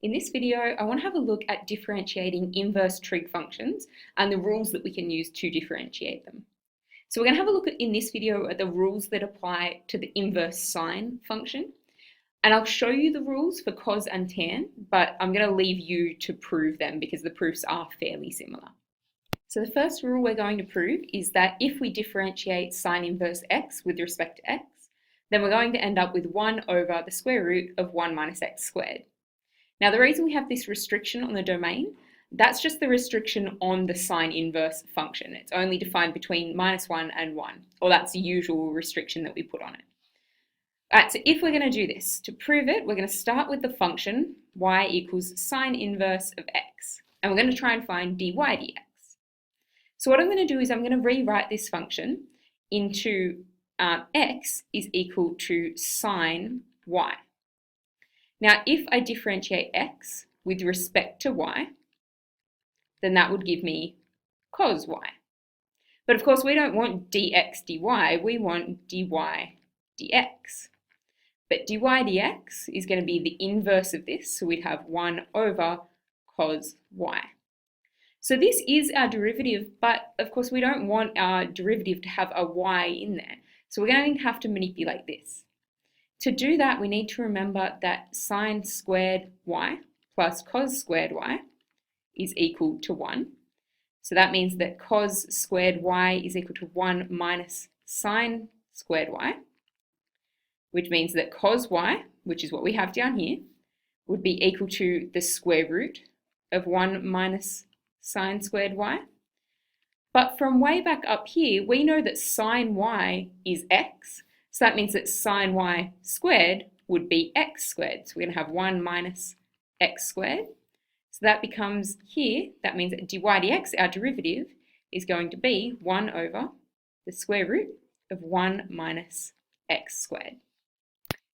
In this video, I want to have a look at differentiating inverse trig functions and the rules that we can use to differentiate them. So we're going to have a look in this video at the rules that apply to the inverse sine function. And I'll show you the rules for cos and tan, but I'm going to leave you to prove them because the proofs are fairly similar. So the first rule we're going to prove is that if we differentiate sine inverse x with respect to x, then we're going to end up with 1 over the square root of 1 minus x squared. Now, the reason we have this restriction on the domain, that's just the restriction on the sine inverse function. It's only defined between -1 and 1, or that's the usual restriction that we put on it. All right, so if we're going to do this, to prove it, we're going to start with the function y equals sine inverse of x, and we're going to try and find dy dx. So what I'm going to do is I'm going to rewrite this function into x is equal to sine y. Now, if I differentiate x with respect to y, then that would give me cos y. But of course, we don't want dx dy, we want dy dx. But dy dx is going to be the inverse of this, so we'd have 1 over cos y. So this is our derivative, but of course we don't want our derivative to have a y in there. So we're going to have to manipulate this. To do that, we need to remember that sine squared y plus cos squared y is equal to 1. So that means that cos squared y is equal to 1 minus sine squared y, which means that cos y, which is what we have down here, would be equal to the square root of 1 minus sine squared y. But from way back up here, we know that sine y is x. So that means that sine y squared would be x squared. So we're going to have 1 minus x squared. So that becomes here, that means that dy dx, our derivative, is going to be 1 over the square root of 1 minus x squared.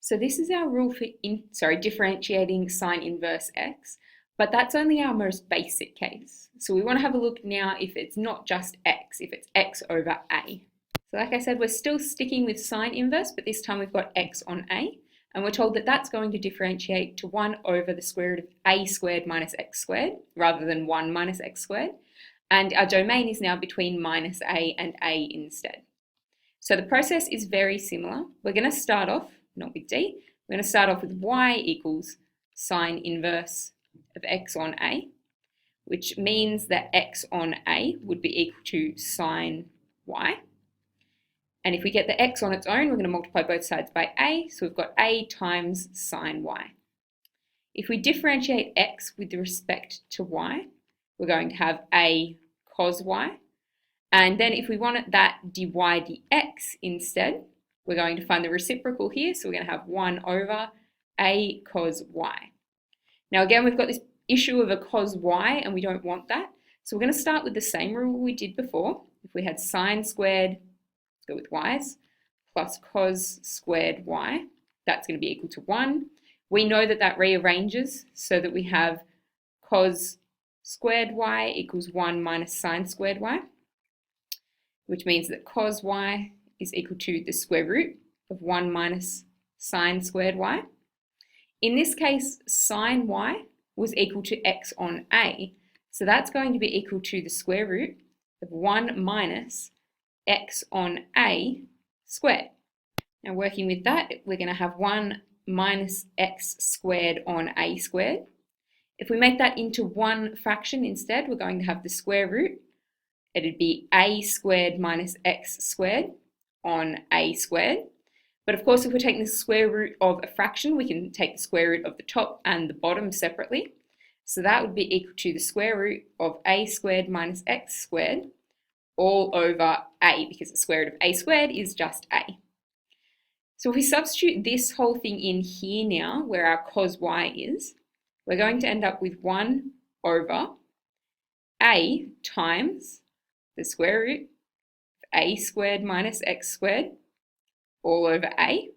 So this is our rule for differentiating sine inverse x, but that's only our most basic case. So we want to have a look now if it's not just x, if it's x over a. So like I said, we're still sticking with sine inverse, but this time we've got x on a, and we're told that that's going to differentiate to 1 over the square root of a squared minus x squared, rather than 1 minus x squared. And our domain is now between minus a and a instead. So the process is very similar. We're going to start off, not with d, we're going to start off with y equals sine inverse of x on a, which means that x on a would be equal to sine y. And if we get the x on its own, we're going to multiply both sides by a, so we've got a times sine y. If we differentiate x with respect to y, we're going to have a cos y. And then if we want that dy dx instead, we're going to find the reciprocal here, so we're going to have 1 over a cos y. Now again, we've got this issue of a cos y, and we don't want that. So we're going to start with the same rule we did before. If we had sine squared, go with y's, plus cos squared y, that's going to be equal to 1. We know that that rearranges so that we have cos squared y equals 1 minus sine squared y, which means that cos y is equal to the square root of 1 minus sine squared y. In this case, sine y was equal to x on a, so that's going to be equal to the square root of 1 minus x on a squared. Now working with that, we're going to have 1 minus x squared on a squared. If we make that into one fraction instead, we're going to have the square root. It'd be a squared minus x squared on a squared. But of course, if we're taking the square root of a fraction, we can take the square root of the top and the bottom separately. So that would be equal to the square root of a squared minus x squared all over a, because the square root of a squared is just a. So if we substitute this whole thing in here now, where our cos y is, we're going to end up with 1 over a times the square root of a squared minus x squared all over a.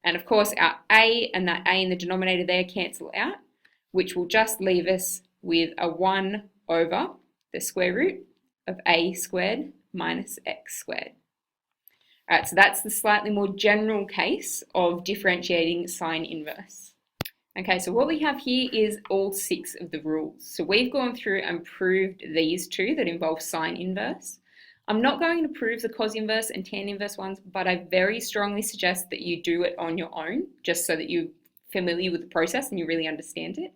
And of course, our a and that a in the denominator there cancel out, which will just leave us with a 1 over the square root of a squared minus x squared. All right, so that's the slightly more general case of differentiating sine inverse. Okay, so what we have here is all 6 of the rules. So we've gone through and proved these 2 that involve sine inverse. I'm not going to prove the cos inverse and tan inverse ones, but I very strongly suggest that you do it on your own, just so that you're familiar with the process and you really understand it.